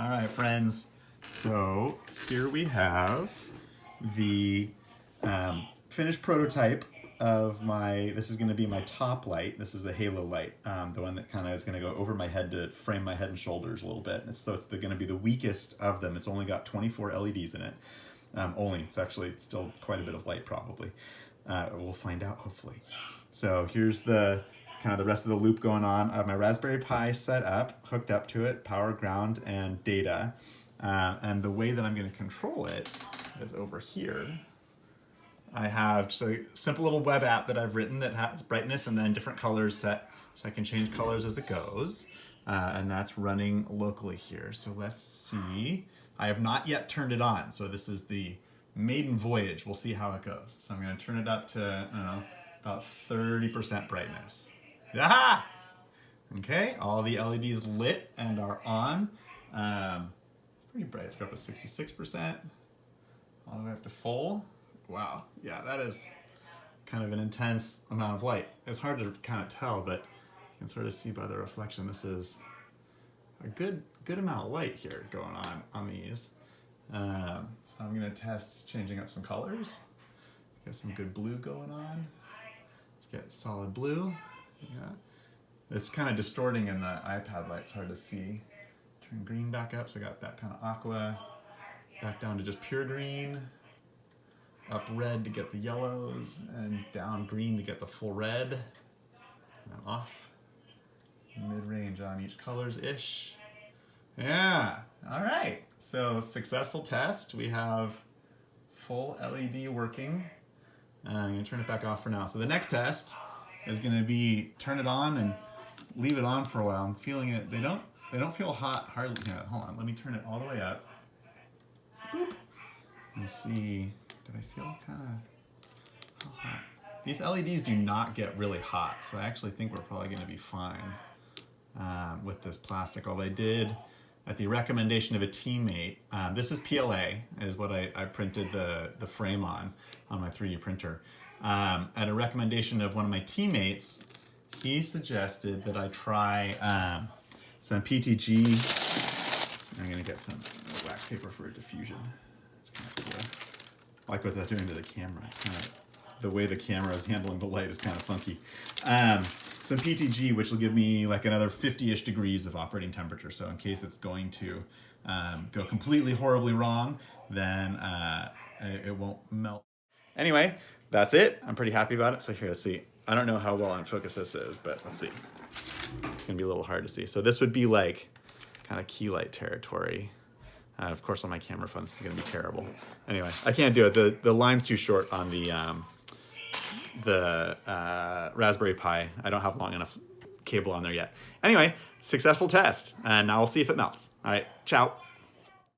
All right, friends. So here we have the finished prototype of this is going to be my top light. This is the halo light, the one that kind of is going to go over my head to frame my head and shoulders a little bit. So it's going to be the weakest of them. It's only got 24 LEDs in it. It's actually still quite a bit of light probably. We'll find out hopefully. So here's the rest of the loop going on. I have my Raspberry Pi set up, hooked up to it, power, ground, and data. And the way that I'm going to control it is over here. I have just a simple little web app that I've written that has brightness and then different colors set, so I can change colors as it goes. And that's running locally here. So let's see. I have not yet turned it on. So this is the Maiden Voyage. We'll see how it goes. So I'm going to turn it up to, I don't know, about 30% brightness. Aha! Okay, all the LEDs lit and are on. It's pretty bright. It's got up to 66%, all the way up to full. Wow, yeah, that is kind of an intense amount of light. It's hard to kind of tell, but you can sort of see by the reflection this is a good amount of light here going on these. So I'm going to test changing up some colors. Got some good blue going on. Let's get solid blue. Yeah, it's kind of distorting in the iPad light. It's hard to see. Turn green back up, so I got that kind of aqua. Back down to just pure green. Up red to get the yellows, and down green to get the full red. And off. Mid-range on each colors-ish. Yeah, all right. So successful test. We have full LED working. I'm gonna turn it back off for now. So the next test is gonna be turn it on and leave it on for a while. I'm feeling it. They don't feel hot hardly. Yeah, hold on. Let me turn it all the way up. Boop. And see. Did I feel kind of hot? These LEDs do not get really hot, so I actually think we're probably going to be fine with this plastic. Although I did, at the recommendation of a teammate, this is PLA, is what I printed the frame on my 3D printer. At a recommendation of one of my teammates, he suggested that I try some PTG. I'm going to get some wax paper for diffusion. It's kind of cool. I like what that's doing to the camera. The way the camera is handling the light is kind of funky. Some PTG, which will give me like another 50-ish degrees of operating temperature. So in case it's going to go completely horribly wrong, then it won't melt. Anyway, that's it. I'm pretty happy about it. So here, let's see. I don't know how well on focus this is, but let's see. It's gonna be a little hard to see. So this would be like kind of key light territory. Of course, on my camera phone, this is going to be terrible. Anyway, I can't do it. The line's too short on the Raspberry Pi. I don't have long enough cable on there yet. Anyway, successful test, and now we'll see if it melts. All right, ciao.